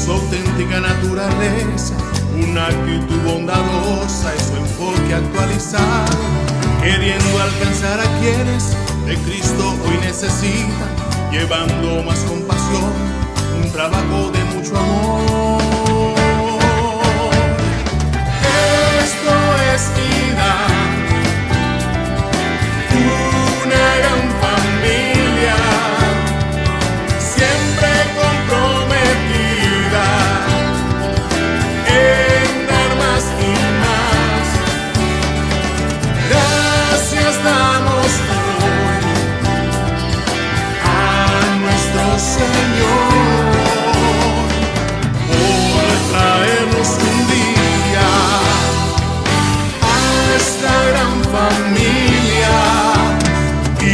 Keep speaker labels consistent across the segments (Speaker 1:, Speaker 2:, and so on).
Speaker 1: su auténtica naturaleza, una actitud bondadosa y su enfoque actualizado, queriendo alcanzar a quienes de Cristo hoy necesitan, llevando más compasión, un trabajo de mucho amor. Esto es vida, una gran familia, siempre comprometida en dar más y más. Gracias damos hoy a nuestro Señor por traernos un día a esta gran familia y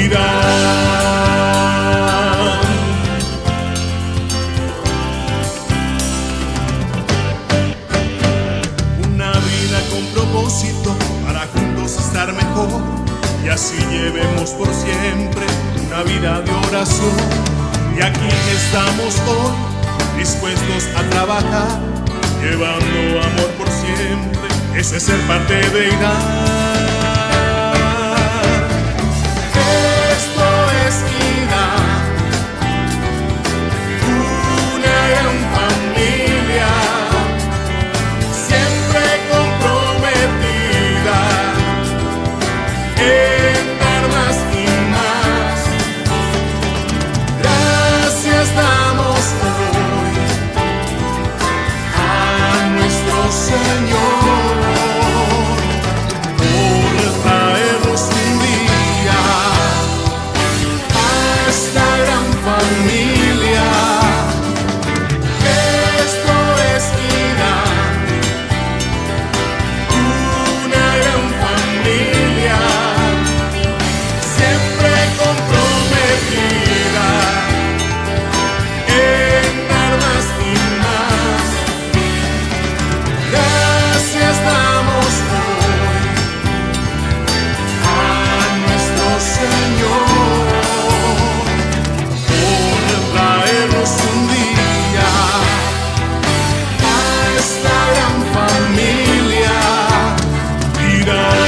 Speaker 1: una vida con propósito para juntos estar mejor, y así llevemos por siempre una vida de oración. Y aquí estamos hoy dispuestos a trabajar, llevando amor por siempre. Ese es ser parte de Irán. Esto es vida, una gran familia, siempre comprometida en dar más y más. Gracias damos hoy a nuestro Señor por traernos un día a esta gran familia. Esto es vida, una gran familia, siempre comprometida en dar más y más. Gracias damos hoy a nuestro Señor por traernos un día a esta gran familia. Irán.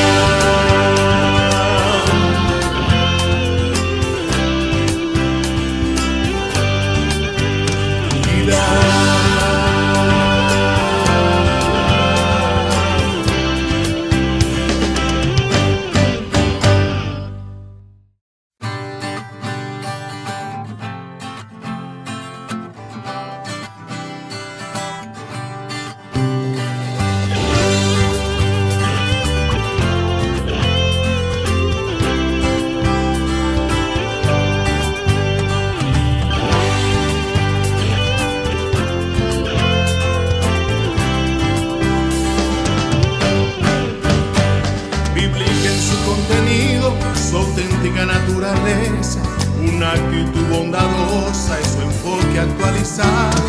Speaker 1: Bíblica en su contenido, su auténtica naturaleza, una actitud bondadosa y su enfoque actualizado,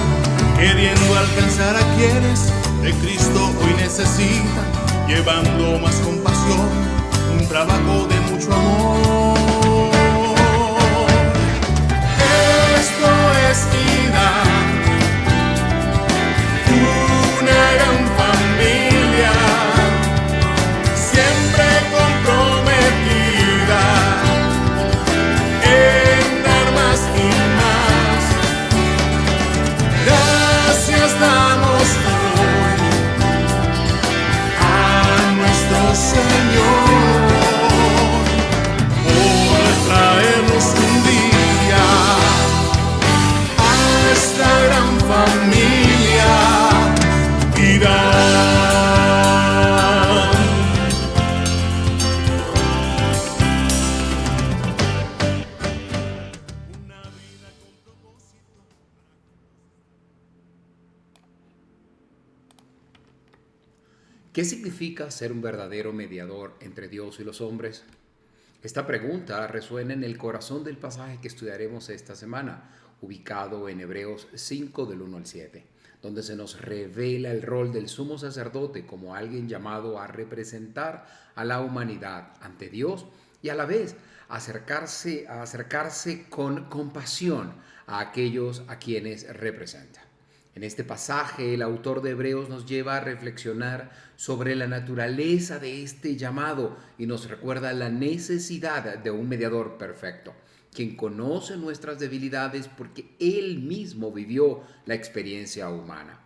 Speaker 1: queriendo alcanzar a quienes de Cristo hoy necesitan, llevando más compasión, un trabajo de mucho amor. Esto es vida, una gran familia, siempre comprometida en dar más y más. Gracias damos hoy a nuestro Señor por traernos un día a esta gran familia. Irán.
Speaker 2: ¿Qué significa ser un verdadero mediador entre Dios y los hombres? Esta pregunta resuena en el corazón del pasaje que estudiaremos esta semana, ubicado en Hebreos 5 del 1 al 7, donde se nos revela el rol del sumo sacerdote como alguien llamado a representar a la humanidad ante Dios y a la vez a acercarse con compasión a aquellos a quienes representa. En este pasaje, el autor de Hebreos nos lleva a reflexionar sobre la naturaleza de este llamado y nos recuerda la necesidad de un mediador perfecto, quien conoce nuestras debilidades porque él mismo vivió la experiencia humana.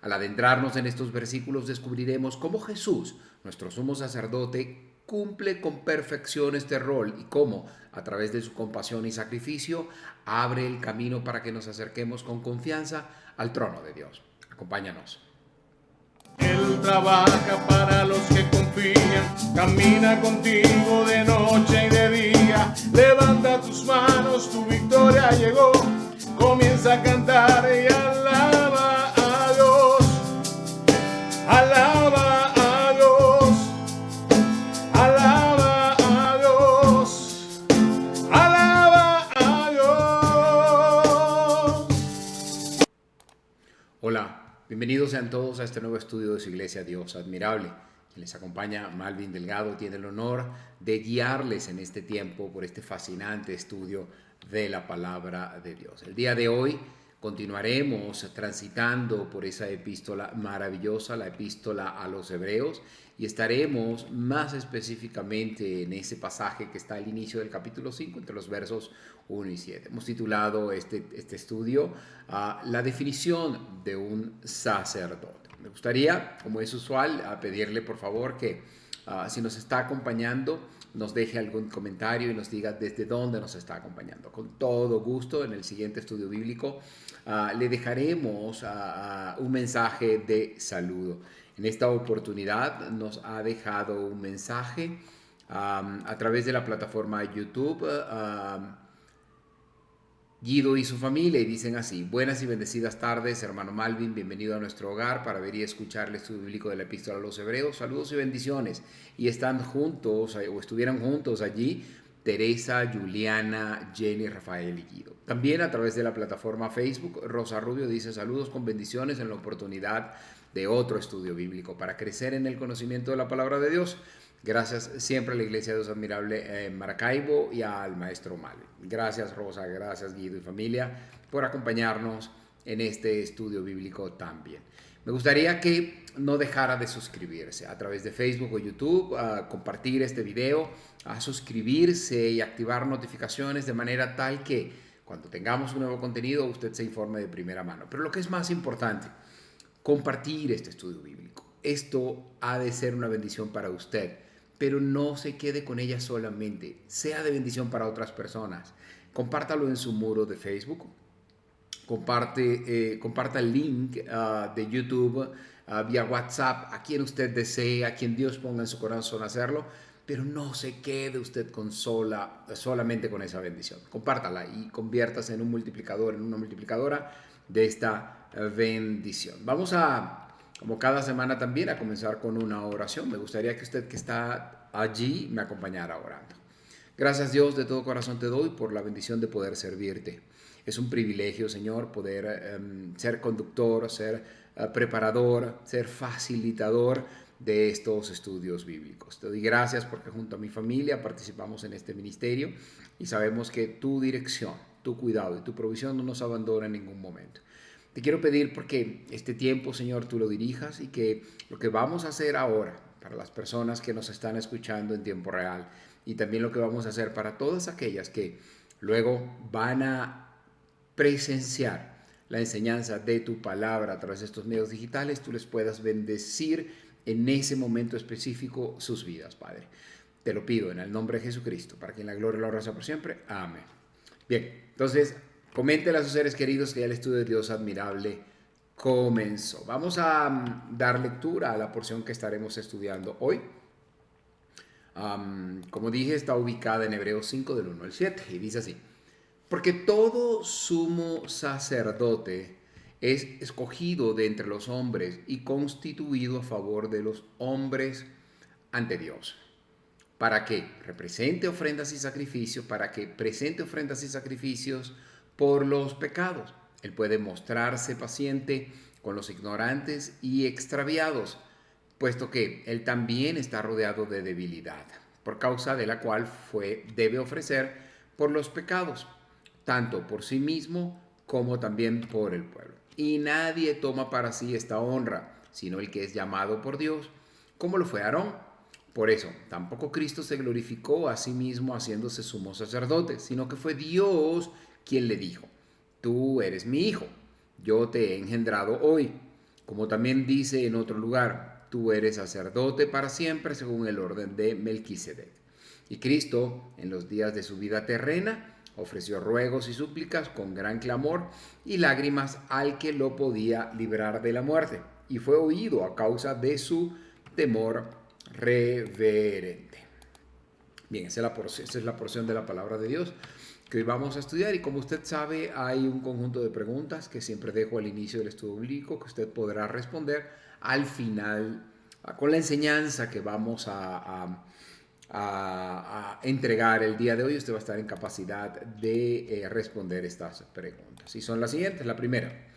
Speaker 2: Al adentrarnos en estos versículos descubriremos cómo Jesús, nuestro sumo sacerdote, cumple con perfección este rol y cómo, a través de su compasión y sacrificio, abre el camino para que nos acerquemos con confianza al trono de Dios. Acompáñanos.
Speaker 1: Él trabaja para los que confían, camina contigo de noche y de día. Levanta tus manos, tu victoria llegó. Comienza a cantar y alaba a Dios. Alaba a Dios. Alaba a Dios. Alaba a Dios.
Speaker 2: Hola. Bienvenidos sean todos a este nuevo estudio de su Iglesia Dios Admirable. Quien les acompaña, Malvin Delgado, tiene el honor de guiarles en este tiempo por este fascinante estudio de la Palabra de Dios. El día de hoy continuaremos transitando por esa epístola maravillosa, la epístola a los Hebreos, y estaremos más específicamente en ese pasaje que está al inicio del capítulo 5, entre los versos 1 y 7. Hemos titulado este estudio La definición de un sacerdote. Me gustaría, como es usual, pedirle por favor que si nos está acompañando, nos deje algún comentario y nos diga desde dónde nos está acompañando. Con todo gusto, en el siguiente estudio bíblico le dejaremos un mensaje de saludo. En esta oportunidad nos ha dejado un mensaje a través de la plataforma YouTube Guido y su familia, y dicen así: buenas y bendecidas tardes, hermano Malvin, bienvenido a nuestro hogar para ver y escuchar el estudio bíblico de la epístola a los Hebreos. Saludos y bendiciones. Y están juntos, o estuvieran juntos allí, Teresa, Juliana, Jenny, Rafael y Guido. También a través de la plataforma Facebook, Rosa Rubio dice: saludos con bendiciones en la oportunidad de otro estudio bíblico para crecer en el conocimiento de la palabra de Dios. Gracias siempre a la Iglesia de Dios Admirable en Maracaibo y al maestro Malvin. Gracias Rosa, gracias Guido y familia por acompañarnos en este estudio bíblico también. Me gustaría que no dejara de suscribirse a través de Facebook o YouTube, a compartir este video, a suscribirse y activar notificaciones de manera tal que cuando tengamos un nuevo contenido usted se informe de primera mano. Pero lo que es más importante, compartir este estudio bíblico. Esto ha de ser una bendición para usted, pero no se quede con ella solamente. Sea de bendición para otras personas. Compártalo en su muro de Facebook. Comparta el link de YouTube vía WhatsApp a quien usted desee, a quien Dios ponga en su corazón hacerlo, pero no se quede usted solamente con esa bendición. Compártala y conviértase en un multiplicador, en una multiplicadora de esta bendición. Vamos como cada semana también, a comenzar con una oración. Me gustaría que usted que está allí me acompañara orando. Gracias Dios, de todo corazón te doy por la bendición de poder servirte. Es un privilegio, Señor, poder ser conductor, ser preparador, ser facilitador de estos estudios bíblicos. Te doy gracias porque junto a mi familia participamos en este ministerio y sabemos que tu dirección, tu cuidado y tu provisión no nos abandona en ningún momento. Te quiero pedir porque este tiempo, Señor, tú lo dirijas y que lo que vamos a hacer ahora para las personas que nos están escuchando en tiempo real y también lo que vamos a hacer para todas aquellas que luego van a presenciar la enseñanza de tu palabra a través de estos medios digitales, tú les puedas bendecir en ese momento específico sus vidas, Padre. Te lo pido en el nombre de Jesucristo, para que en la gloria y la honra sea por siempre. Amén. Bien, entonces coméntenle a sus seres queridos que ya el estudio de Dios Admirable comenzó. Vamos a dar lectura a la porción que estaremos estudiando hoy. Como dije, está ubicada en Hebreos 5 del 1 al 7 y dice así: porque todo sumo sacerdote es escogido de entre los hombres y constituido a favor de los hombres ante Dios, para que presente ofrendas y sacrificios por los pecados. Él puede mostrarse paciente con los ignorantes y extraviados, puesto que él también está rodeado de debilidad, por causa de la cual debe ofrecer por los pecados, tanto por sí mismo como también por el pueblo. y nadie toma para sí esta honra, sino el que es llamado por Dios, como lo fue Aarón. Por eso, tampoco Cristo se glorificó a sí mismo haciéndose sumo sacerdote, sino que fue Dios quien le dijo: tú eres mi hijo, yo te he engendrado hoy. Como también dice en otro lugar: tú eres sacerdote para siempre según el orden de Melquisedec. Y Cristo, en los días de su vida terrena, ofreció ruegos y súplicas con gran clamor y lágrimas al que lo podía librar de la muerte, y fue oído a causa de su temor reverente. Bien, esa es la porción de la palabra de Dios que hoy vamos a estudiar, y como usted sabe, hay un conjunto de preguntas que siempre dejo al inicio del estudio bíblico que usted podrá responder al final con la enseñanza que vamos a entregar el día de hoy. Usted va a estar en capacidad de responder estas preguntas, y son las siguientes. La primera: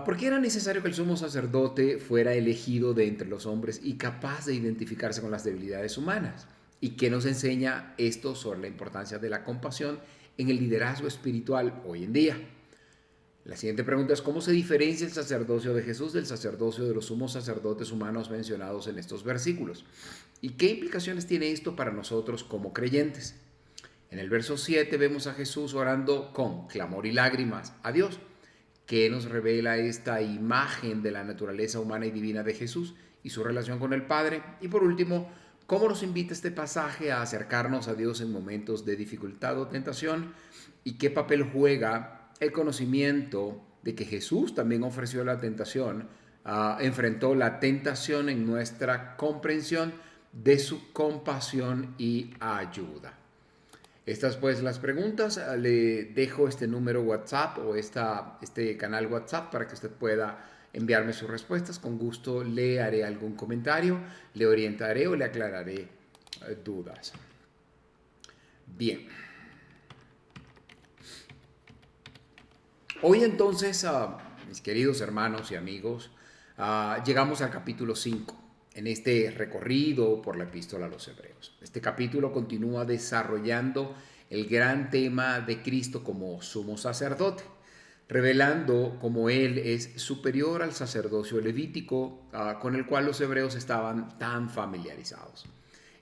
Speaker 2: ¿por qué era necesario que el sumo sacerdote fuera elegido de entre los hombres y capaz de identificarse con las debilidades humanas? ¿Y qué nos enseña esto sobre la importancia de la compasión en el liderazgo espiritual hoy en día? La siguiente pregunta es: ¿cómo se diferencia el sacerdocio de Jesús del sacerdocio de los sumos sacerdotes humanos mencionados en estos versículos? ¿Y qué implicaciones tiene esto para nosotros como creyentes? En el verso 7 vemos a Jesús orando con clamor y lágrimas a Dios. ¿Qué nos revela esta imagen de la naturaleza humana y divina de Jesús y su relación con el Padre? Y por último, ¿cómo nos invita este pasaje a acercarnos a Dios en momentos de dificultad o tentación? ¿Y qué papel juega el conocimiento de que Jesús también ofreció la tentación, enfrentó la tentación en nuestra comprensión de su compasión y ayuda? Estas pues las preguntas. Le dejo este número WhatsApp o este canal WhatsApp para que usted pueda enviarme sus respuestas. Con gusto le haré algún comentario, le orientaré o le aclararé dudas. Bien. Hoy entonces, mis queridos hermanos y amigos, llegamos al capítulo 5 en este recorrido por la epístola a los Hebreos. Este capítulo continúa desarrollando el gran tema de Cristo como sumo sacerdote, revelando cómo Él es superior al sacerdocio levítico con el cual los hebreos estaban tan familiarizados.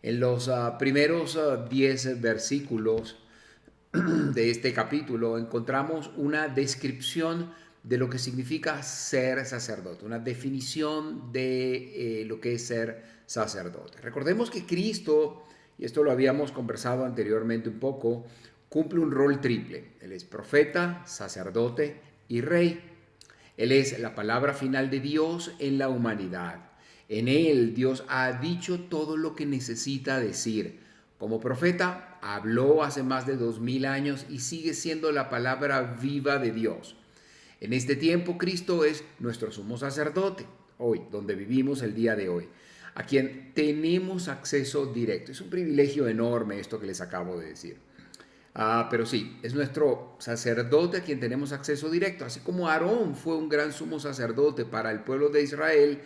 Speaker 2: En los primeros 10 versículos de este capítulo encontramos una descripción de lo que significa ser sacerdote, una definición de lo que es ser sacerdote. Recordemos que Cristo, y esto lo habíamos conversado anteriormente un poco, cumple un rol triple. Él es profeta, sacerdote y rey. Él es la palabra final de Dios en la humanidad. En Él Dios ha dicho todo lo que necesita decir. Como profeta habló hace más de 2000 años y sigue siendo la palabra viva de Dios. En este tiempo Cristo es nuestro sumo sacerdote, hoy, donde vivimos el día de hoy, a quien tenemos acceso directo. Es un privilegio enorme esto que les acabo de decir. Pero sí, es nuestro sacerdote a quien tenemos acceso directo. Así como Aarón fue un gran sumo sacerdote para el pueblo de Israel,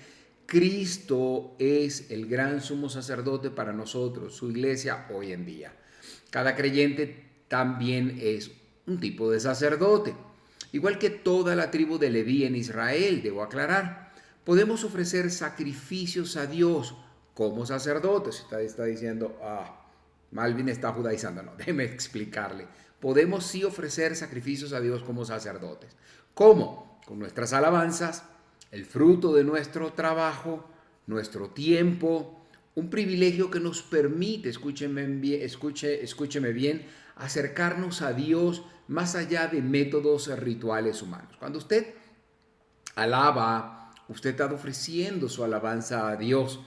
Speaker 2: Cristo es el gran sumo sacerdote para nosotros, su iglesia hoy en día. Cada creyente también es un tipo de sacerdote. Igual que toda la tribu de Leví en Israel, debo aclarar, podemos ofrecer sacrificios a Dios como sacerdotes. Usted está diciendo, Malvin está judaizando. No, déjeme explicarle. Podemos sí ofrecer sacrificios a Dios como sacerdotes. ¿Cómo? Con nuestras alabanzas, el fruto de nuestro trabajo, nuestro tiempo, un privilegio que nos permite, escúcheme bien, acercarnos a Dios más allá de métodos rituales humanos. Cuando usted alaba, usted está ofreciendo su alabanza a Dios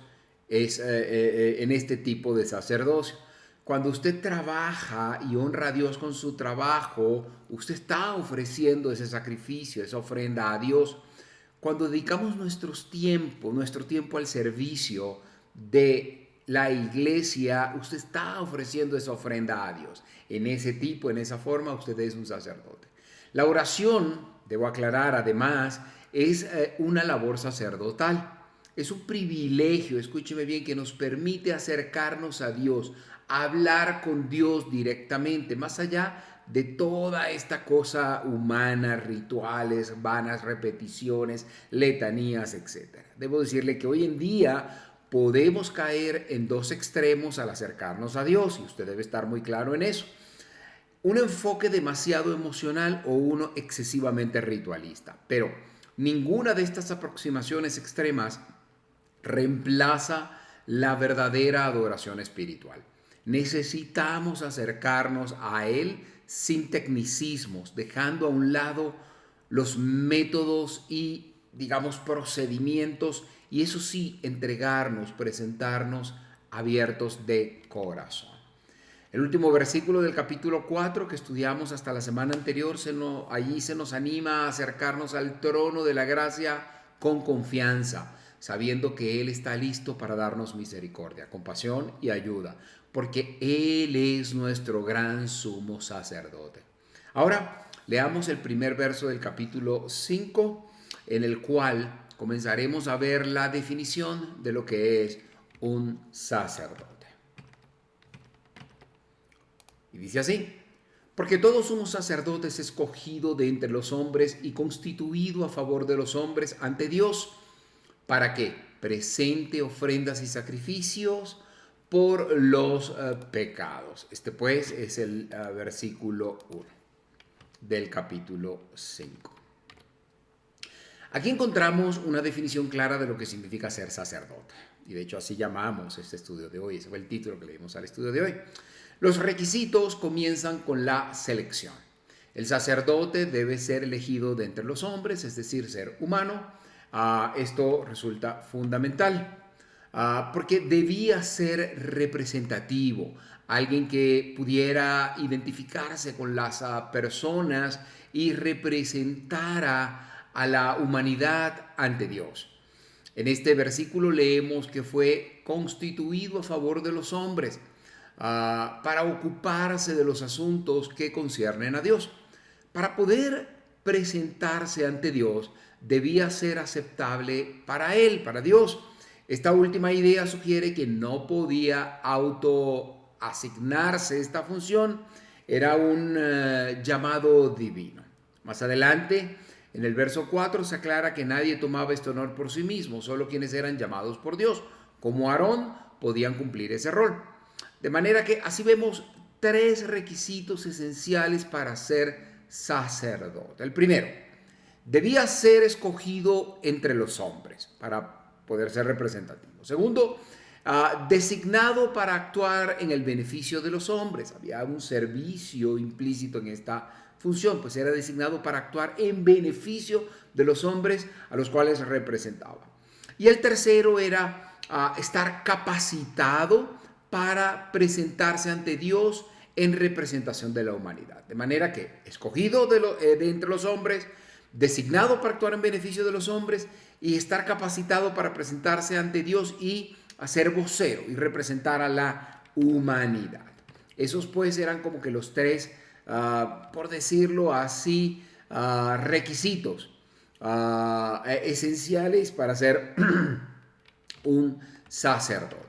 Speaker 2: en este tipo de sacerdocio. Cuando usted trabaja y honra a Dios con su trabajo, usted está ofreciendo ese sacrificio, esa ofrenda a Dios. Cuando dedicamos nuestro tiempo al servicio de la iglesia, usted está ofreciendo esa ofrenda a Dios. En esa forma, usted es un sacerdote. La oración, debo aclarar además, es una labor sacerdotal. Es un privilegio, escúcheme bien, que nos permite acercarnos a Dios, hablar con Dios directamente, más allá de toda esta cosa humana, rituales, vanas repeticiones, letanías, etc. Debo decirle que hoy en día podemos caer en dos extremos al acercarnos a Dios, y usted debe estar muy claro en eso. Un enfoque demasiado emocional o uno excesivamente ritualista. Pero ninguna de estas aproximaciones extremas reemplaza la verdadera adoración espiritual. Necesitamos acercarnos a Él sin tecnicismos, dejando a un lado los métodos y, digamos, procedimientos, y eso sí, entregarnos, presentarnos abiertos de corazón. El último versículo del capítulo 4 que estudiamos hasta la semana anterior, allí se nos anima a acercarnos al trono de la gracia con confianza, sabiendo que Él está listo para darnos misericordia, compasión y ayuda, porque Él es nuestro gran sumo sacerdote. Ahora leamos el primer verso del capítulo 5, en el cual comenzaremos a ver la definición de lo que es un sacerdote. Y dice así: porque todo sumo sacerdote es escogido de entre los hombres y constituido a favor de los hombres ante Dios, para que presente ofrendas y sacrificios por los pecados. Este pues es el versículo 1 del capítulo 5. Aquí encontramos una definición clara de lo que significa ser sacerdote. Y de hecho así llamamos este estudio de hoy. Ese fue el título que le dimos al estudio de hoy. Los requisitos comienzan con la selección. El sacerdote debe ser elegido de entre los hombres, es decir, ser humano. Esto resulta fundamental porque debía ser representativo, alguien que pudiera identificarse con las personas y representara a la humanidad ante Dios. En este versículo leemos que fue constituido a favor de los hombres para ocuparse de los asuntos que conciernen a Dios. Para poder presentarse ante Dios, debía ser aceptable para Él, para Dios. Esta última idea sugiere que no podía autoasignarse esta función, era un llamado divino. Más adelante, en el verso 4, se aclara que nadie tomaba este honor por sí mismo, solo quienes eran llamados por Dios, como Aarón, podían cumplir ese rol. De manera que así vemos tres requisitos esenciales para ser sacerdote. El primero, debía ser escogido entre los hombres para poder ser representativo. Segundo, designado para actuar en el beneficio de los hombres. Había un servicio implícito en esta función, pues era designado para actuar en beneficio de los hombres a los cuales representaba. Y el tercero era estar capacitado para presentarse ante Dios en representación de la humanidad. De manera que, escogido de entre los hombres, designado para actuar en beneficio de los hombres y estar capacitado para presentarse ante Dios y hacer vocero y representar a la humanidad. Esos pues eran como que los tres, por decirlo así, requisitos esenciales para ser un sacerdote.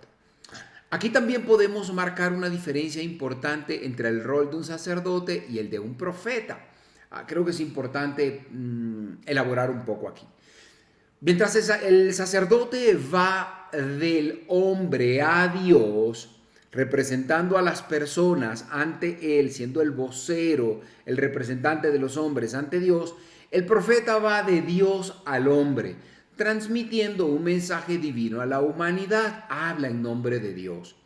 Speaker 2: Aquí también podemos marcar una diferencia importante entre el rol de un sacerdote y el de un profeta. Creo que es importante elaborar un poco aquí. Mientras el sacerdote va del hombre a Dios, representando a las personas ante él, siendo el vocero, el representante de los hombres ante Dios, el profeta va de Dios al hombre, transmitiendo un mensaje divino a la humanidad, habla en nombre de Dios.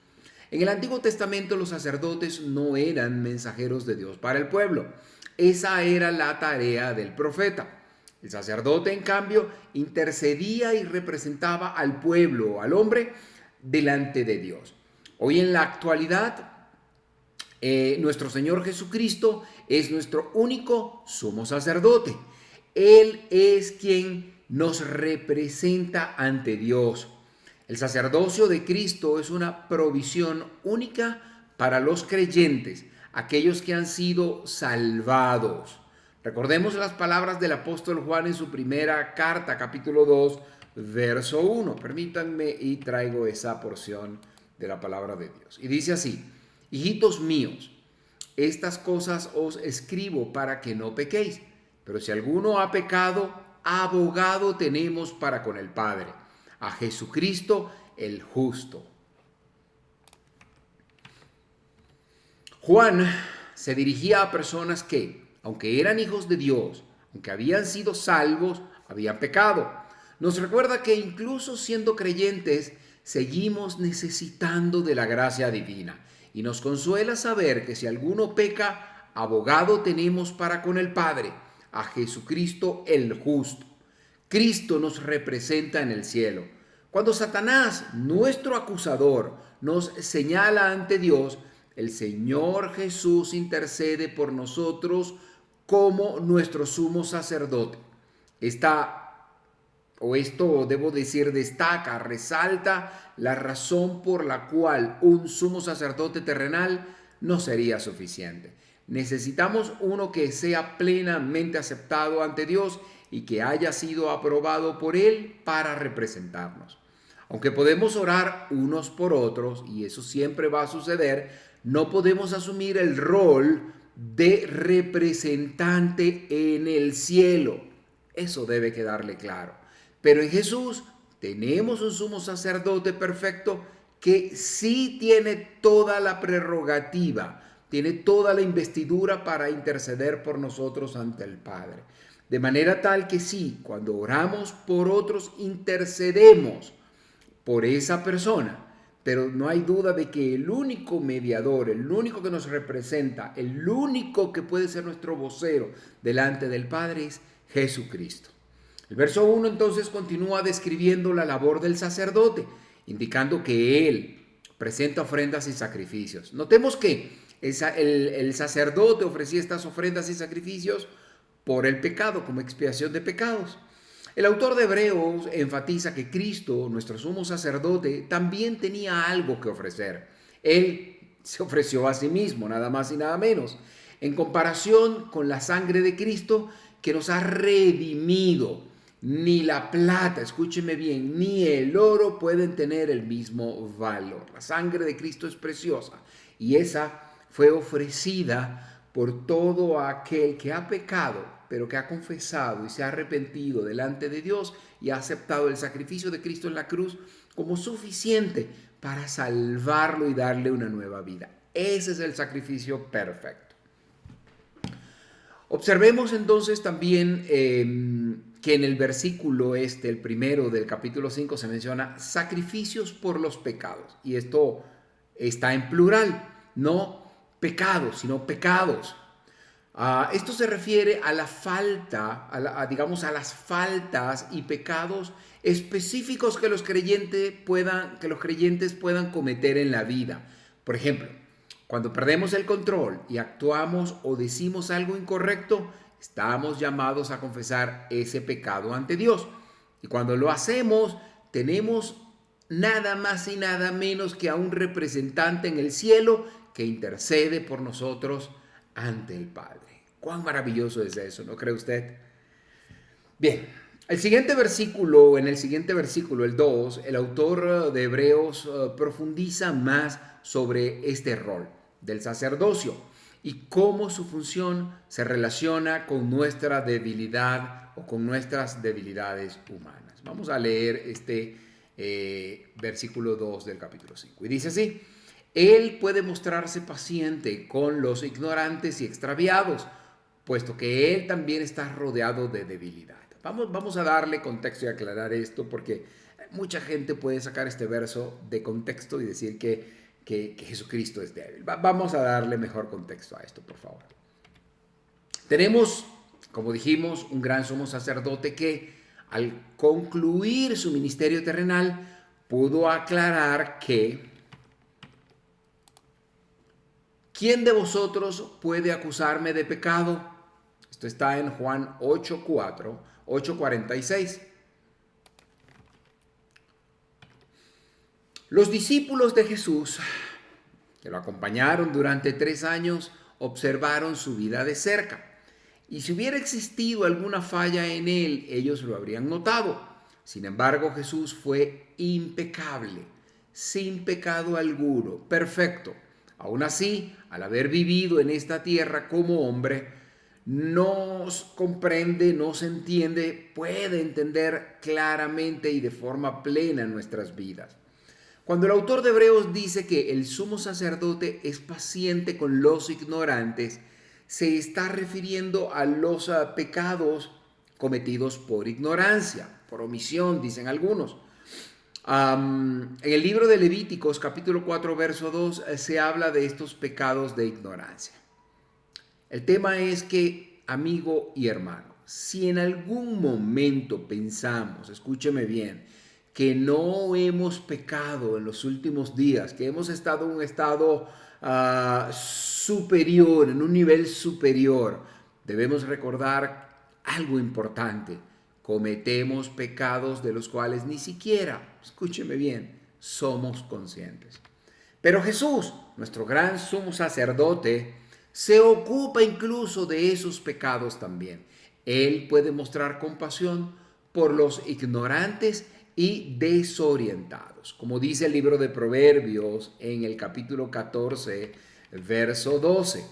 Speaker 2: En el Antiguo Testamento los sacerdotes no eran mensajeros de Dios para el pueblo. Esa era la tarea del profeta. El sacerdote, en cambio, intercedía y representaba al pueblo, al hombre, delante de Dios. Hoy en la actualidad, nuestro Señor Jesucristo es nuestro único sumo sacerdote. Él es quien nos representa ante Dios. El sacerdocio de Cristo es una provisión única para los creyentes, aquellos que han sido salvados. Recordemos las palabras del apóstol Juan en su primera carta, capítulo 2, verso 1. Permítanme y traigo esa porción de la palabra de Dios. Y dice así: hijitos míos, estas cosas os escribo para que no pequéis. Pero si alguno ha pecado, abogado tenemos para con el Padre, a Jesucristo el justo. Juan se dirigía a personas que, aunque eran hijos de Dios, aunque habían sido salvos, habían pecado. Nos recuerda que incluso siendo creyentes, seguimos necesitando de la gracia divina. Y nos consuela saber que si alguno peca, abogado tenemos para con el Padre, a Jesucristo el justo. Cristo nos representa en el cielo. Cuando Satanás, nuestro acusador, nos señala ante Dios, el Señor Jesús intercede por nosotros como nuestro sumo sacerdote. Esto debo decir, destaca, resalta la razón por la cual un sumo sacerdote terrenal no sería suficiente. Necesitamos uno que sea plenamente aceptado ante Dios y que haya sido aprobado por Él para representarnos. Aunque podemos orar unos por otros, y eso siempre va a suceder, no podemos asumir el rol de representante en el cielo. Eso debe quedarle claro. Pero en Jesús tenemos un sumo sacerdote perfecto que sí tiene toda la prerrogativa, tiene toda la investidura para interceder por nosotros ante el Padre. De manera tal que sí, cuando oramos por otros, intercedemos por esa persona. Pero no hay duda de que el único mediador, el único que nos representa, el único que puede ser nuestro vocero delante del Padre es Jesucristo. El verso 1 entonces continúa describiendo la labor del sacerdote, indicando que él presenta ofrendas y sacrificios. Notemos que el sacerdote ofrecía estas ofrendas y sacrificios por el pecado, como expiación de pecados. El autor de Hebreos enfatiza que Cristo, nuestro sumo sacerdote, también tenía algo que ofrecer. Él se ofreció a sí mismo, nada más y nada menos, en comparación con la sangre de Cristo que nos ha redimido. Ni la plata, escúcheme bien, ni el oro pueden tener el mismo valor. La sangre de Cristo es preciosa y esa fue ofrecida por todo aquel que ha pecado, pero que ha confesado y se ha arrepentido delante de Dios y ha aceptado el sacrificio de Cristo en la cruz como suficiente para salvarlo y darle una nueva vida. Ese es el sacrificio perfecto. Observemos entonces también que en el versículo el primero del capítulo 5, se menciona sacrificios por los pecados. Y esto está en plural, no pecados, sino pecados. Esto se refiere a la falta, a las faltas y pecados específicos que los creyentes puedan cometer en la vida. Por ejemplo, cuando perdemos el control y actuamos o decimos algo incorrecto, estamos llamados a confesar ese pecado ante Dios. Y cuando lo hacemos, tenemos nada más y nada menos que a un representante en el cielo que intercede por nosotros ante el Padre. Cuán maravilloso es eso, ¿no cree usted? Bien, en el siguiente versículo, el 2, el autor de Hebreos profundiza más sobre este rol del sacerdocio y cómo su función se relaciona con nuestra debilidad o con nuestras debilidades humanas. Vamos a leer este versículo 2 del capítulo 5. Y dice así: Él puede mostrarse paciente con los ignorantes y extraviados, puesto que Él también está rodeado de debilidad. Vamos a darle contexto y aclarar esto, porque mucha gente puede sacar este verso de contexto y decir que Jesucristo es débil. Vamos a darle mejor contexto a esto, por favor. Tenemos, como dijimos, un gran sumo sacerdote que al concluir su ministerio terrenal pudo aclarar que ¿quién de vosotros puede acusarme de pecado? Esto está en Juan 8:46. Los discípulos de Jesús, que lo acompañaron durante 3 años, observaron su vida de cerca. Y si hubiera existido alguna falla en él, ellos lo habrían notado. Sin embargo, Jesús fue impecable, sin pecado alguno, perfecto. Aún así, al haber vivido en esta tierra como hombre, nos comprende, nos entiende, puede entender claramente y de forma plena nuestras vidas. Cuando el autor de Hebreos dice que el sumo sacerdote es paciente con los ignorantes, se está refiriendo a los pecados cometidos por ignorancia, por omisión, dicen algunos. En el libro de Levíticos, capítulo 4, verso 2, se habla de estos pecados de ignorancia. El tema es que, amigo y hermano, si en algún momento pensamos, escúcheme bien, que no hemos pecado en los últimos días, que hemos estado en un estado superior, en un nivel superior, debemos recordar algo importante. Cometemos pecados de los cuales ni siquiera, escúcheme bien, somos conscientes. Pero Jesús, nuestro gran sumo sacerdote, se ocupa incluso de esos pecados también. Él puede mostrar compasión por los ignorantes y desorientados. Como dice el libro de Proverbios en el capítulo 14, verso 12.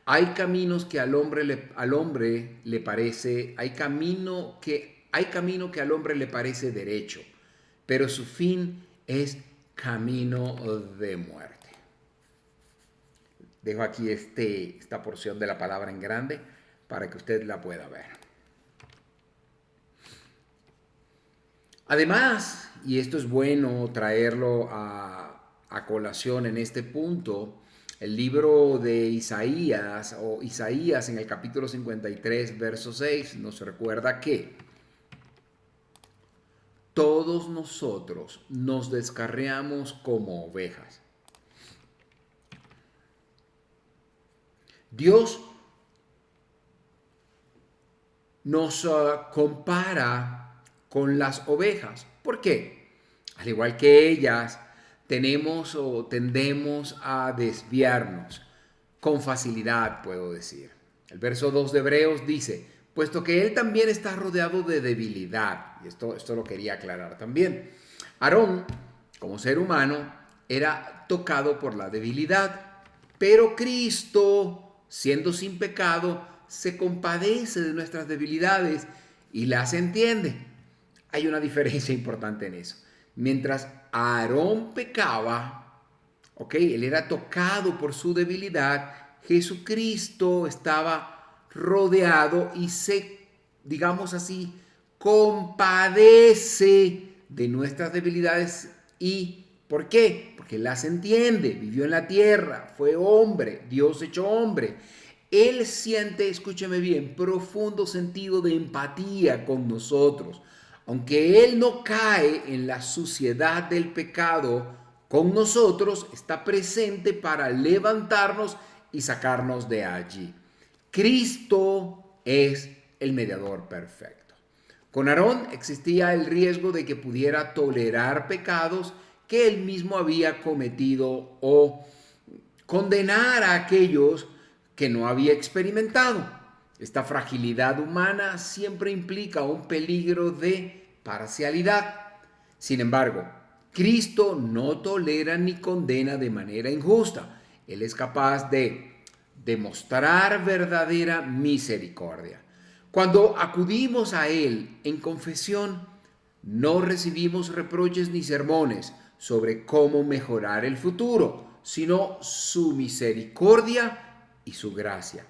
Speaker 2: Hay caminos que al hombre le parece, hay camino que al hombre le parece derecho, pero su fin es camino de muerte. Dejo aquí esta porción de la palabra en grande para que usted la pueda ver. Además, y esto es bueno traerlo a colación en este punto, el libro de Isaías en el capítulo 53, verso 6 nos recuerda que todos nosotros nos descarriamos como ovejas. Dios nos compara con las ovejas. ¿Por qué? Al igual que ellas, tenemos o tendemos a desviarnos con facilidad, puedo decir. El verso 2 de Hebreos dice, puesto que él también está rodeado de debilidad. Y esto lo quería aclarar también. Aarón, como ser humano, era tocado por la debilidad, pero Cristo, siendo sin pecado, se compadece de nuestras debilidades y las entiende. Hay una diferencia importante en eso. Mientras Aarón pecaba, él era tocado por su debilidad, Jesucristo estaba rodeado y se, digamos así, compadece de nuestras debilidades. ¿Y por qué? Porque las entiende, vivió en la tierra, fue hombre, Dios hecho hombre. Él siente, escúcheme bien, profundo sentido de empatía con nosotros. Aunque Él no cae en la suciedad del pecado con nosotros, está presente para levantarnos y sacarnos de allí. Cristo es el mediador perfecto. Con Aarón existía el riesgo de que pudiera tolerar pecados que él mismo había cometido o condenar a aquellos que no había experimentado. Esta fragilidad humana siempre implica un peligro de parcialidad. Sin embargo, Cristo no tolera ni condena de manera injusta. Él es capaz de demostrar verdadera misericordia. Cuando acudimos a Él en confesión, no recibimos reproches ni sermones sobre cómo mejorar el futuro, sino su misericordia y su gracia.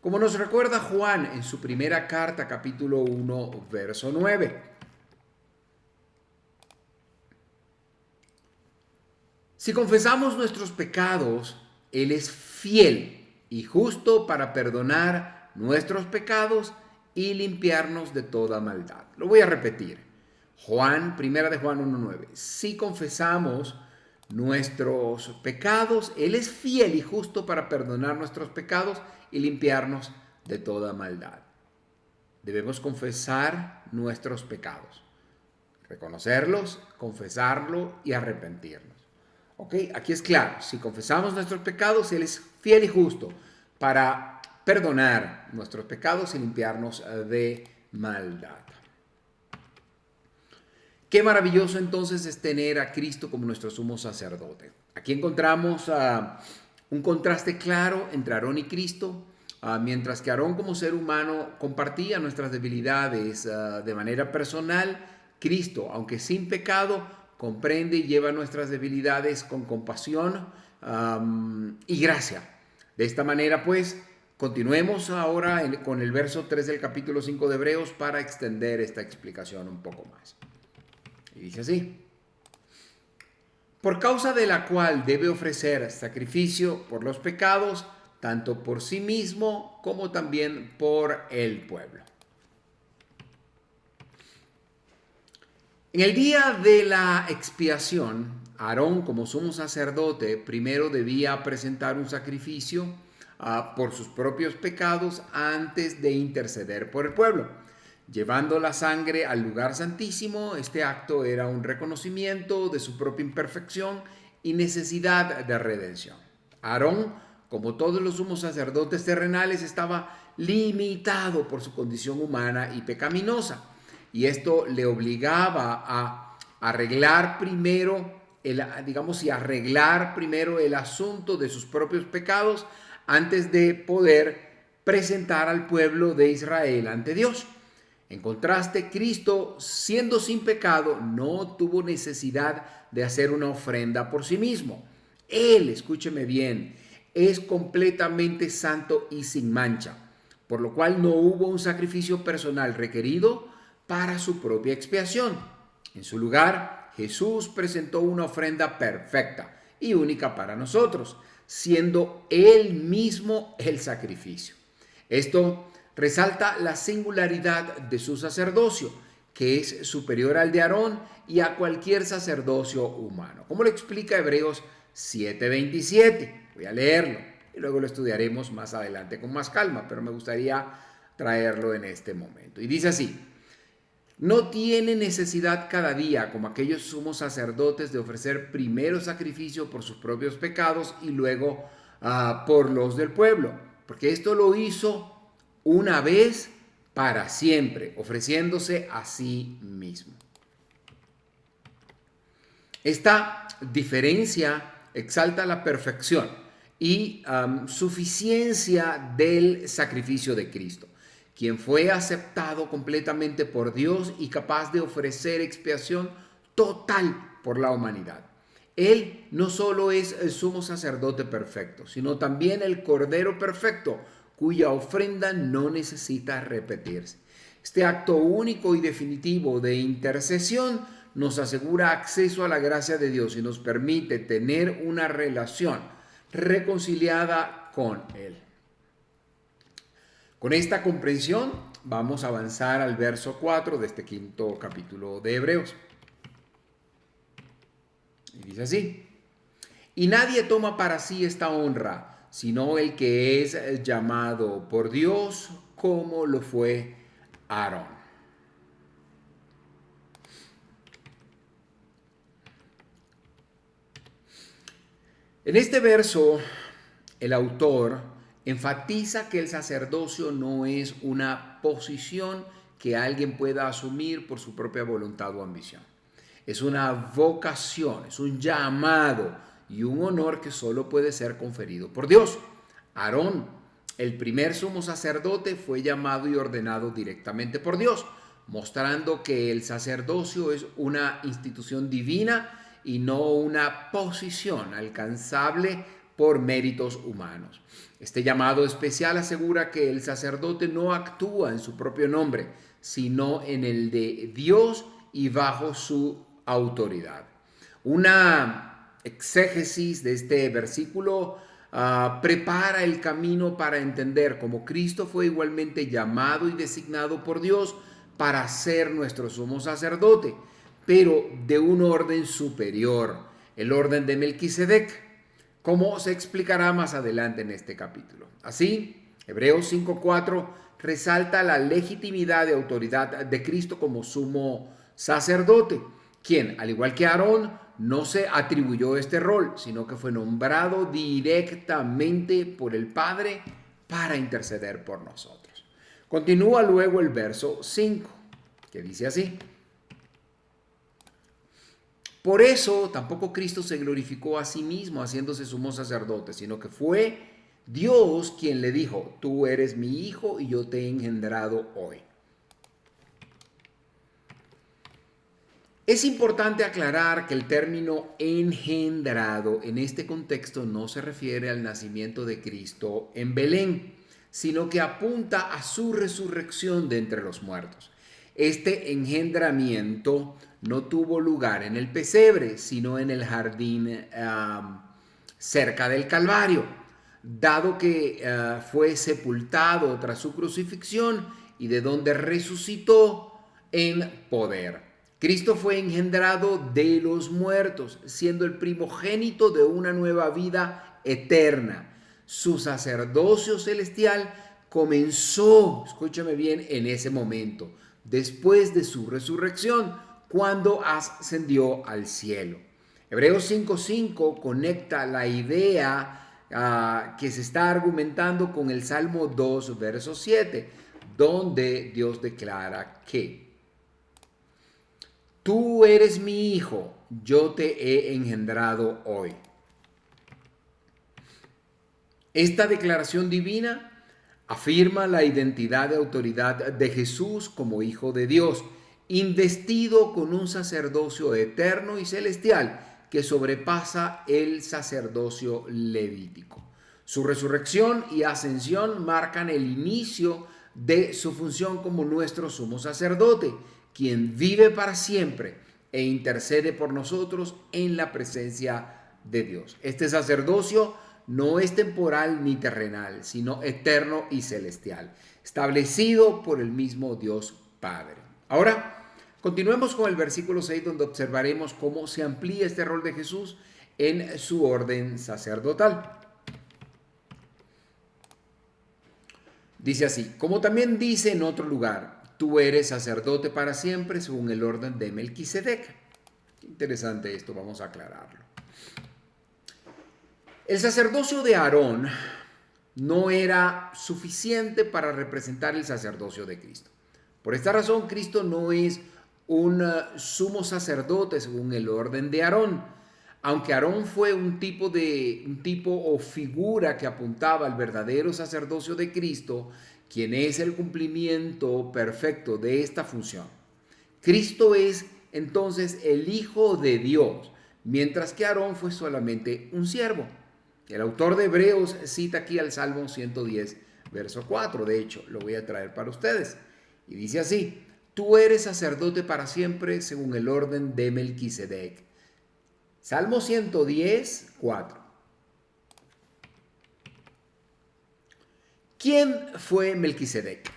Speaker 2: Como nos recuerda Juan en su primera carta, capítulo 1, verso 9. Si confesamos nuestros pecados, Él es fiel y justo para perdonar nuestros pecados y limpiarnos de toda maldad. Lo voy a repetir. Primera de Juan 1:9. Si confesamos nuestros pecados, Él es fiel y justo para perdonar nuestros pecados y limpiarnos de toda maldad. Debemos confesar nuestros pecados, reconocerlos, confesarlo y arrepentirnos. Aquí es claro, si confesamos nuestros pecados, Él es fiel y justo para perdonar nuestros pecados y limpiarnos de maldad. Qué maravilloso entonces es tener a Cristo como nuestro sumo sacerdote. Aquí encontramos un contraste claro entre Aarón y Cristo. Mientras que Aarón como ser humano compartía nuestras debilidades de manera personal, Cristo, aunque sin pecado, comprende y lleva nuestras debilidades con compasión y gracia. De esta manera, pues, continuemos ahora con el verso 3 del capítulo 5 de Hebreos para extender esta explicación un poco más. Y dice así: por causa de la cual debe ofrecer sacrificio por los pecados, tanto por sí mismo como también por el pueblo. En el día de la expiación, Aarón, como sumo sacerdote, primero debía presentar un sacrificio por sus propios pecados antes de interceder por el pueblo. Llevando la sangre al lugar santísimo, este acto era un reconocimiento de su propia imperfección y necesidad de redención. Aarón, como todos los sumos sacerdotes terrenales, estaba limitado por su condición humana y pecaminosa. Y esto le obligaba a arreglar primero el asunto de sus propios pecados antes de poder presentar al pueblo de Israel ante Dios. En contraste, Cristo, siendo sin pecado, no tuvo necesidad de hacer una ofrenda por sí mismo. Él, escúcheme bien, es completamente santo y sin mancha, por lo cual no hubo un sacrificio personal requerido para su propia expiación. En su lugar, Jesús presentó una ofrenda perfecta y única para nosotros, siendo Él mismo el sacrificio. Esto resalta la singularidad de su sacerdocio, que es superior al de Aarón y a cualquier sacerdocio humano. Como lo explica Hebreos 7:27. Voy a leerlo y luego lo estudiaremos más adelante con más calma, pero me gustaría traerlo en este momento. Y dice así: no tiene necesidad cada día, como aquellos sumos sacerdotes, de ofrecer primero sacrificio por sus propios pecados y luego por los del pueblo, porque esto lo hizo una vez para siempre, ofreciéndose a sí mismo. Esta diferencia exalta la perfección y suficiencia del sacrificio de Cristo, quien fue aceptado completamente por Dios y capaz de ofrecer expiación total por la humanidad. Él no solo es el sumo sacerdote perfecto, sino también el Cordero perfecto, cuya ofrenda no necesita repetirse. Este acto único y definitivo de intercesión nos asegura acceso a la gracia de Dios y nos permite tener una relación reconciliada con Él. Con esta comprensión vamos a avanzar al verso 4 de este quinto capítulo de Hebreos. Y dice así: y nadie toma para sí esta honra, sino el que es llamado por Dios, como lo fue Aarón. En este verso, el autor enfatiza que el sacerdocio no es una posición que alguien pueda asumir por su propia voluntad o ambición. Es una vocación, es un llamado y un honor que solo puede ser conferido por Dios. Aarón, el primer sumo sacerdote, fue llamado y ordenado directamente por Dios, mostrando que el sacerdocio es una institución divina y no una posición alcanzable por méritos humanos. Este llamado especial asegura que el sacerdote no actúa en su propio nombre, sino en el de Dios y bajo su autoridad. Una exégesis de este versículo prepara el camino para entender cómo Cristo fue igualmente llamado y designado por Dios para ser nuestro sumo sacerdote, pero de un orden superior, el orden de Melquisedec, como se explicará más adelante en este capítulo. Así, Hebreos 5:4 resalta la legitimidad y autoridad de Cristo como sumo sacerdote, quien, al igual que Aarón, no se atribuyó este rol, sino que fue nombrado directamente por el Padre para interceder por nosotros. Continúa luego el verso 5, que dice así: Por eso tampoco Cristo se glorificó a sí mismo haciéndose sumo sacerdote, sino que fue Dios quien le dijo: tú eres mi hijo y yo te he engendrado hoy. Es importante aclarar que el término engendrado en este contexto no se refiere al nacimiento de Cristo en Belén, sino que apunta a su resurrección de entre los muertos. Este engendramiento no tuvo lugar en el pesebre, sino en el jardín cerca del Calvario, dado que fue sepultado tras su crucifixión y de donde resucitó en poder. Cristo fue engendrado de los muertos, siendo el primogénito de una nueva vida eterna. Su sacerdocio celestial comenzó, escúchame bien, en ese momento, después de su resurrección, cuando ascendió al cielo. Hebreos 5:5 conecta la idea que se está argumentando con el Salmo 2, verso 7, donde Dios declara que tú eres mi hijo, yo te he engendrado hoy. Esta declaración divina afirma la identidad de autoridad de Jesús como Hijo de Dios, investido con un sacerdocio eterno y celestial que sobrepasa el sacerdocio levítico. Su resurrección y ascensión marcan el inicio de su función como nuestro sumo sacerdote, quien vive para siempre e intercede por nosotros en la presencia de Dios. Este sacerdocio no es temporal ni terrenal, sino eterno y celestial, establecido por el mismo Dios Padre. Ahora, continuemos con el versículo 6, donde observaremos cómo se amplía este rol de Jesús en su orden sacerdotal. Dice así: como también dice en otro lugar, tú eres sacerdote para siempre según el orden de Melquisedec. Interesante esto, vamos a aclararlo. El sacerdocio de Aarón no era suficiente para representar el sacerdocio de Cristo. Por esta razón, Cristo no es un sumo sacerdote según el orden de Aarón. Aunque Aarón fue un tipo o figura que apuntaba al verdadero sacerdocio de Cristo, quien es el cumplimiento perfecto de esta función. Cristo es entonces el Hijo de Dios, mientras que Aarón fue solamente un siervo. El autor de Hebreos cita aquí al Salmo 110, verso 4. De hecho, lo voy a traer para ustedes. Y dice así: tú eres sacerdote para siempre según el orden de Melquisedec. Salmo 110, 4. ¿Quién fue Melquisedec?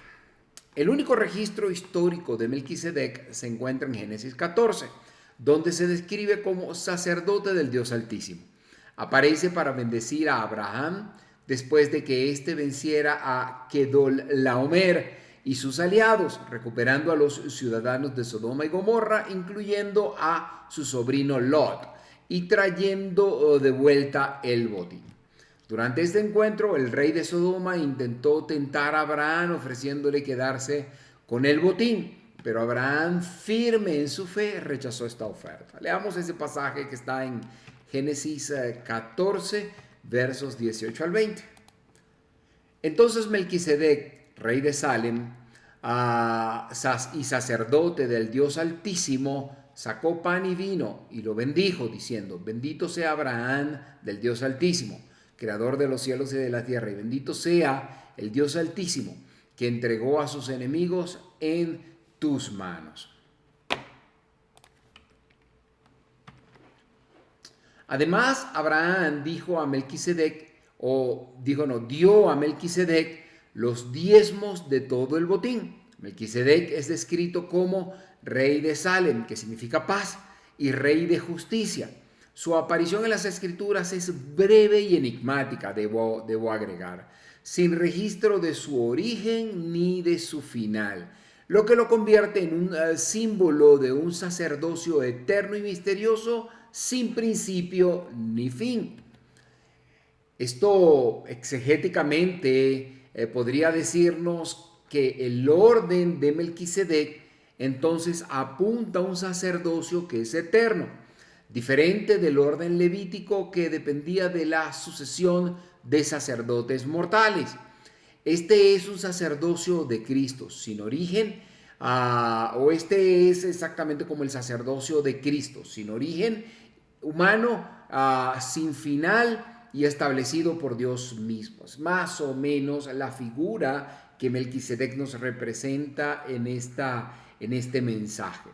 Speaker 2: El único registro histórico de Melquisedec se encuentra en Génesis 14, donde se describe como sacerdote del Dios Altísimo. Aparece para bendecir a Abraham después de que éste venciera a Kedorlaomer y sus aliados, recuperando a los ciudadanos de Sodoma y Gomorra, incluyendo a su sobrino Lot, y trayendo de vuelta el botín. Durante este encuentro, el rey de Sodoma intentó tentar a Abraham ofreciéndole quedarse con el botín, pero Abraham, firme en su fe, rechazó esta oferta. Leamos ese pasaje que está en Génesis 14, versos 18 al 20. Entonces Melquisedec, rey de Salem y sacerdote del Dios Altísimo, sacó pan y vino y lo bendijo, diciendo: bendito sea Abraham del Dios Altísimo, creador de los cielos y de la tierra, y bendito sea el Dios Altísimo, que entregó a sus enemigos en tus manos. Además, Abraham dio a Melquisedec los diezmos de todo el botín. Melquisedec es descrito como rey de Salem, que significa paz, y rey de justicia. Su aparición en las Escrituras es breve y enigmática, debo agregar, sin registro de su origen ni de su final, lo que lo convierte en un símbolo de un sacerdocio eterno y misterioso, sin principio ni fin. Esto exegéticamente podría decirnos que el orden de Melquisedec entonces apunta a un sacerdocio que es eterno. diferente del orden levítico que dependía de la sucesión de sacerdotes mortales. Este es un sacerdocio de Cristo, sin origen, o este es exactamente como el sacerdocio de Cristo, sin origen humano, sin final y establecido por Dios mismo. Es más o menos la figura que Melquisedec nos representa en este mensaje.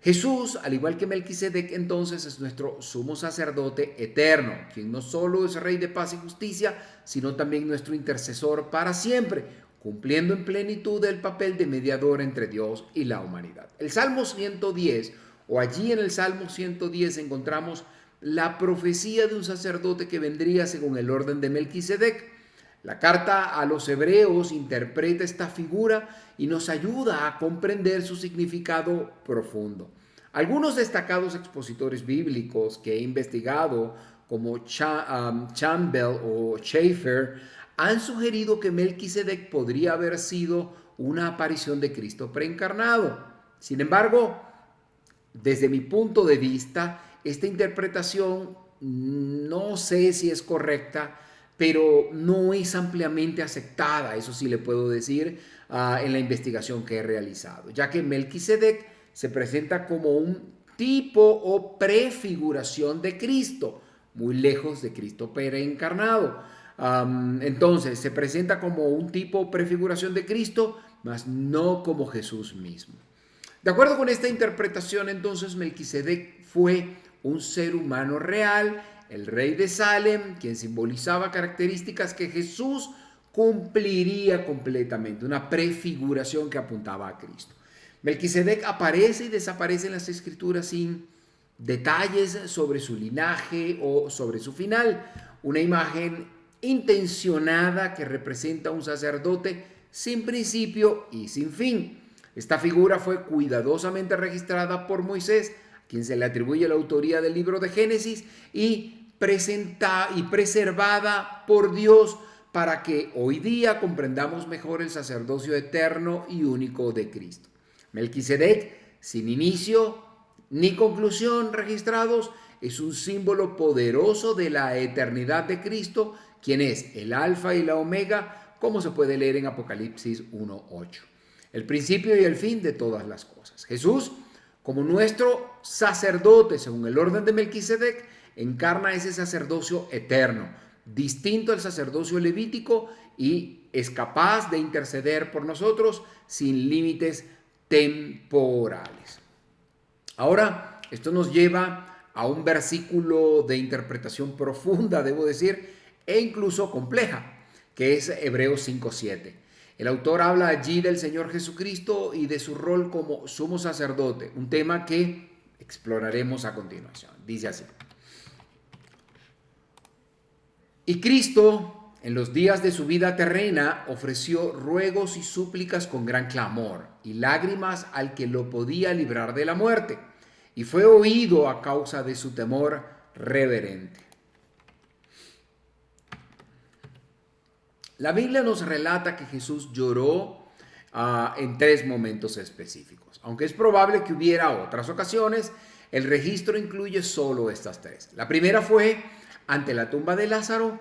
Speaker 2: Jesús, al igual que Melquisedec, entonces es nuestro sumo sacerdote eterno, quien no solo es Rey de paz y justicia, sino también nuestro intercesor para siempre, cumpliendo en plenitud el papel de mediador entre Dios y la humanidad. El Salmo 110, o allí en el Salmo 110 encontramos la profecía de un sacerdote que vendría según el orden de Melquisedec. La carta a los hebreos interpreta esta figura y nos ayuda a comprender su significado profundo. Algunos destacados expositores bíblicos que he investigado, como Campbell o Schaeffer, han sugerido que Melquisedec podría haber sido una aparición de Cristo preencarnado. Sin embargo, desde mi punto de vista, esta interpretación no sé si es correcta, pero no es ampliamente aceptada, eso sí le puedo decir, en la investigación que he realizado, ya que Melquisedec se presenta como un tipo o prefiguración de Cristo, muy lejos de Cristo preencarnado. Entonces, se presenta como un tipo o prefiguración de Cristo, mas no como Jesús mismo. De acuerdo con esta interpretación, entonces, Melquisedec fue un ser humano real, el rey de Salem, quien simbolizaba características que Jesús cumpliría completamente, una prefiguración que apuntaba a Cristo. Melquisedec aparece y desaparece en las Escrituras sin detalles sobre su linaje o sobre su final, una imagen intencionada que representa a un sacerdote sin principio y sin fin. Esta figura fue cuidadosamente registrada por Moisés, a quien se le atribuye la autoría del libro de Génesis, y preservada por Dios para que hoy día comprendamos mejor el sacerdocio eterno y único de Cristo. Melquisedec, sin inicio ni conclusión registrados, es un símbolo poderoso de la eternidad de Cristo, quien es el alfa y la omega, como se puede leer en Apocalipsis 1:8. El principio y el fin de todas las cosas. Jesús, como nuestro sacerdote, según el orden de Melquisedec, encarna ese sacerdocio eterno, distinto al sacerdocio levítico, y es capaz de interceder por nosotros sin límites temporales. Ahora, esto nos lleva a un versículo de interpretación profunda, debo decir, e incluso compleja, que es Hebreos 5:7. El autor habla allí del Señor Jesucristo y de su rol como sumo sacerdote, un tema que exploraremos a continuación. Dice así: y Cristo, en los días de su vida terrena, ofreció ruegos y súplicas con gran clamor y lágrimas al que lo podía librar de la muerte, y fue oído a causa de su temor reverente. La Biblia nos relata que Jesús lloró en 3 momentos específicos. Aunque es probable que hubiera otras ocasiones, el registro incluye solo estas 3. La primera fue ante la tumba de Lázaro,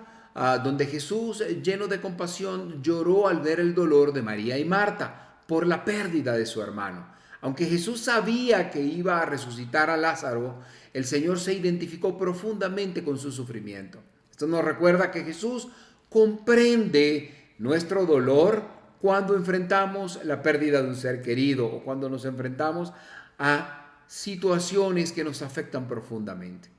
Speaker 2: donde Jesús, lleno de compasión, lloró al ver el dolor de María y Marta por la pérdida de su hermano. Aunque Jesús sabía que iba a resucitar a Lázaro, el Señor se identificó profundamente con su sufrimiento. Esto nos recuerda que Jesús comprende nuestro dolor cuando enfrentamos la pérdida de un ser querido o cuando nos enfrentamos a situaciones que nos afectan profundamente.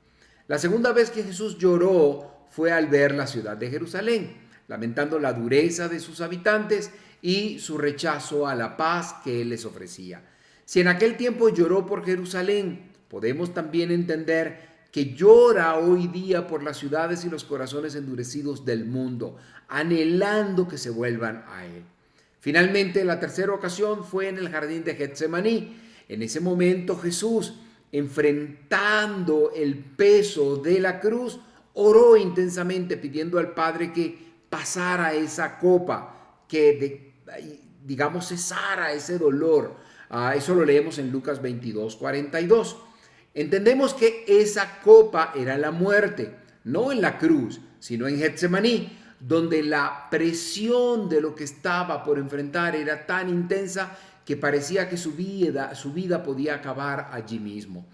Speaker 2: La segunda vez que Jesús lloró fue al ver la ciudad de Jerusalén, lamentando la dureza de sus habitantes y su rechazo a la paz que Él les ofrecía. Si en aquel tiempo lloró por Jerusalén, podemos también entender que llora hoy día por las ciudades y los corazones endurecidos del mundo, anhelando que se vuelvan a Él. Finalmente, la tercera ocasión fue en el jardín de Getsemaní. En ese momento Jesús, enfrentando el peso de la cruz, oró intensamente pidiendo al Padre que pasara esa copa, que cesara ese dolor. Eso lo leemos en Lucas 22:42. Entendemos que esa copa era la muerte, no en la cruz, sino en Getsemaní, donde la presión de lo que estaba por enfrentar era tan intensa que parecía que su vida podía acabar allí mismo.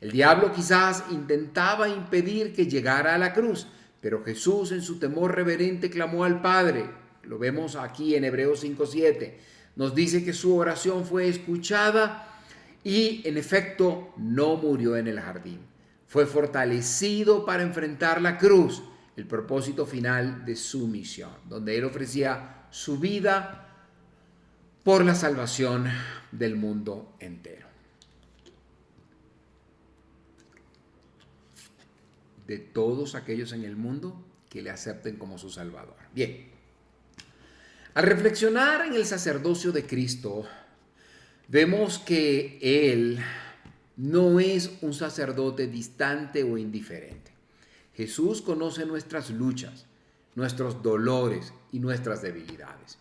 Speaker 2: El diablo quizás intentaba impedir que llegara a la cruz, pero Jesús en su temor reverente clamó al Padre. Lo vemos aquí en Hebreos 5:7. Nos dice que su oración fue escuchada y en efecto no murió en el jardín. Fue fortalecido para enfrentar la cruz, el propósito final de su misión, donde él ofrecía su vida por la salvación del mundo entero. De todos aquellos en el mundo que le acepten como su Salvador. Bien, al reflexionar en el sacerdocio de Cristo, vemos que Él no es un sacerdote distante o indiferente. Jesús conoce nuestras luchas, nuestros dolores y nuestras debilidades.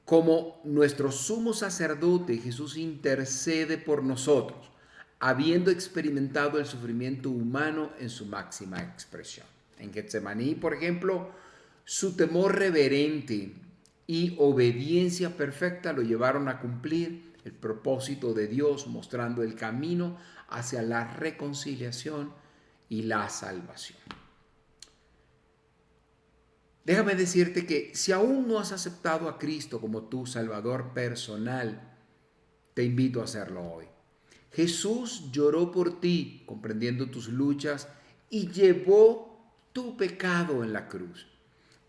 Speaker 2: Como nuestro sumo sacerdote, Jesús intercede por nosotros, habiendo experimentado el sufrimiento humano en su máxima expresión. En Getsemaní, por ejemplo, su temor reverente y obediencia perfecta lo llevaron a cumplir el propósito de Dios, mostrando el camino hacia la reconciliación y la salvación. Déjame decirte que si aún no has aceptado a Cristo como tu Salvador personal, te invito a hacerlo hoy. Jesús lloró por ti, comprendiendo tus luchas, y llevó tu pecado en la cruz.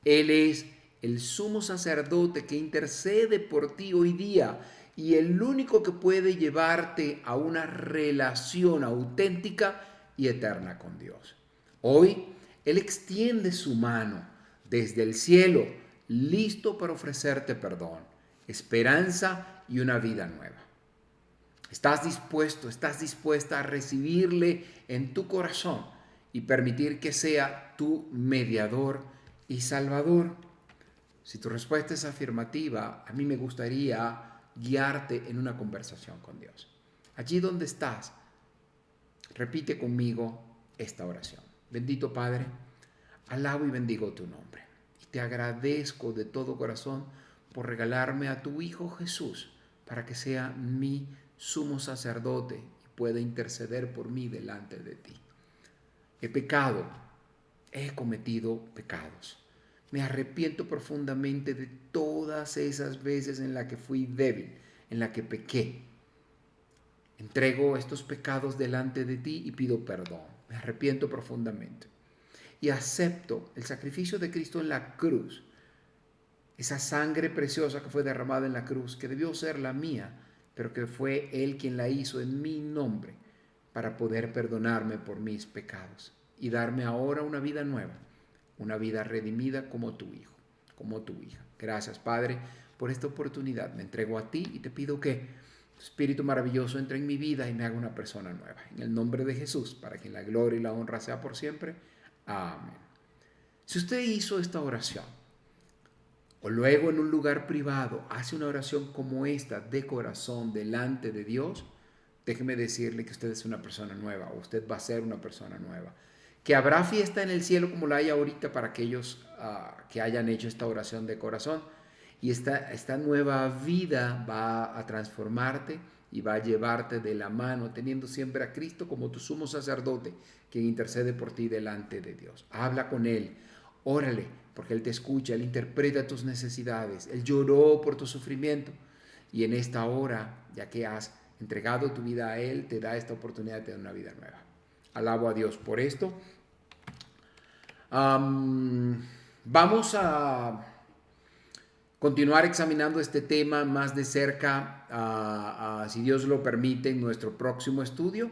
Speaker 2: Él es el sumo sacerdote que intercede por ti hoy día y el único que puede llevarte a una relación auténtica y eterna con Dios. Hoy, Él extiende su mano desde el cielo, listo para ofrecerte perdón, esperanza y una vida nueva. ¿Estás dispuesta a recibirle en tu corazón y permitir que sea tu mediador y salvador? Si tu respuesta es afirmativa, a mí me gustaría guiarte en una conversación con Dios. Allí donde estás, repite conmigo esta oración. Bendito Padre, alabo y bendigo tu nombre. Y te agradezco de todo corazón por regalarme a tu Hijo Jesús para que sea mi sumo sacerdote y pueda interceder por mí delante de ti. He pecado, he cometido pecados. Me arrepiento profundamente de todas esas veces en las que fui débil, en las que pequé. Entrego estos pecados delante de ti y pido perdón. Me arrepiento profundamente. Y acepto el sacrificio de Cristo en la cruz. Esa sangre preciosa que fue derramada en la cruz, que debió ser la mía, pero que fue Él quien la hizo en mi nombre para poder perdonarme por mis pecados y darme ahora una vida nueva. Una vida redimida como tu hijo, como tu hija. Gracias, Padre, por esta oportunidad. Me entrego a ti y te pido que tu Espíritu maravilloso entre en mi vida y me haga una persona nueva. En el nombre de Jesús, para que la gloria y la honra sea por siempre. Amén. Si usted hizo esta oración, o luego en un lugar privado hace una oración como esta de corazón delante de Dios, déjeme decirle que usted es una persona nueva, o usted va a ser una persona nueva. Que habrá fiesta en el cielo como la hay ahorita para aquellos que hayan hecho esta oración de corazón. Y esta nueva vida va a transformarte y va a llevarte de la mano, teniendo siempre a Cristo como tu sumo sacerdote, quien intercede por ti delante de Dios. Habla con Él, órale, porque Él te escucha, Él interpreta tus necesidades, Él lloró por tu sufrimiento. Y en esta hora, ya que has entregado tu vida a Él, te da esta oportunidad de tener una vida nueva. Alabo a Dios por esto. Vamos a continuar examinando este tema más de cerca, si Dios lo permite, en nuestro próximo estudio.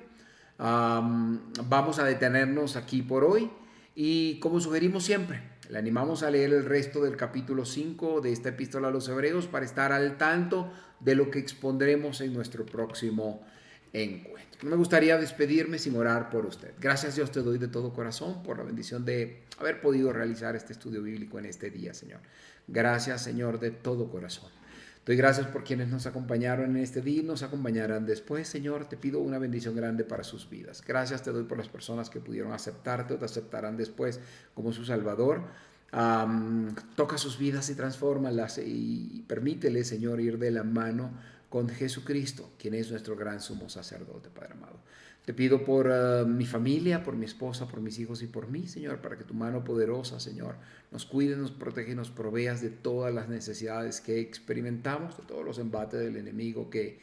Speaker 2: Vamos a detenernos aquí por hoy y, como sugerimos siempre, le animamos a leer el resto del capítulo 5 de esta epístola a los Hebreos para estar al tanto de lo que expondremos en nuestro próximo encuentro. No me gustaría despedirme sin orar por usted. Gracias, Dios, te doy de todo corazón por la bendición de haber podido realizar este estudio bíblico en este día, Señor. Gracias, Señor, de todo corazón. Doy gracias por quienes nos acompañaron en este día y nos acompañarán después. Señor, te pido una bendición grande para sus vidas. Gracias te doy por las personas que pudieron aceptarte o te aceptarán después como su Salvador. Toca sus vidas y transfórmalas y permítele, Señor, ir de la mano con Jesucristo, quien es nuestro gran sumo sacerdote, Padre amado. Te pido por mi familia, por mi esposa, por mis hijos y por mí, Señor, para que tu mano poderosa, Señor, nos cuide, nos protege y nos proveas de todas las necesidades que experimentamos, de todos los embates del enemigo que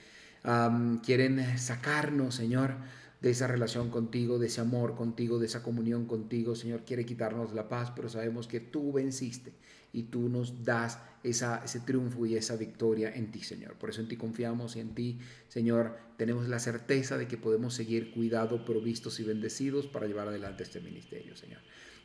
Speaker 2: quieren sacarnos, Señor, de esa relación contigo, de ese amor contigo, de esa comunión contigo. Señor, quiere quitarnos la paz, pero sabemos que tú venciste y tú nos das ese triunfo y esa victoria en ti, Señor. Por eso en ti confiamos y en ti, Señor, tenemos la certeza de que podemos seguir cuidados, provistos y bendecidos para llevar adelante este ministerio, Señor.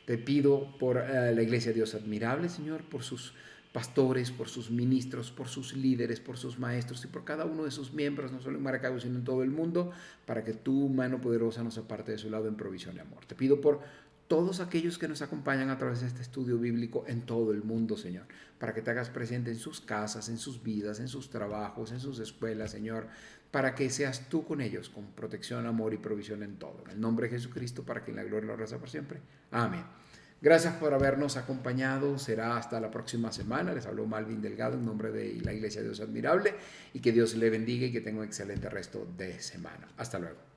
Speaker 2: Te pido por la Iglesia de Dios Admirable, Señor, por sus pastores, por sus ministros, por sus líderes, por sus maestros y por cada uno de sus miembros, no solo en Maracaibo, sino en todo el mundo, para que tu mano poderosa nos aparte de su lado en provisión y amor. Te pido por todos aquellos que nos acompañan a través de este estudio bíblico en todo el mundo, Señor, para que te hagas presente en sus casas, en sus vidas, en sus trabajos, en sus escuelas, Señor, para que seas tú con ellos, con protección, amor y provisión en todo. En el nombre de Jesucristo, para que en la gloria lo reza por siempre. Amén. Gracias por habernos acompañado. Será hasta la próxima semana. Les habló Malvin Delgado en nombre de la Iglesia de Dios Admirable y que Dios le bendiga y que tenga un excelente resto de semana. Hasta luego.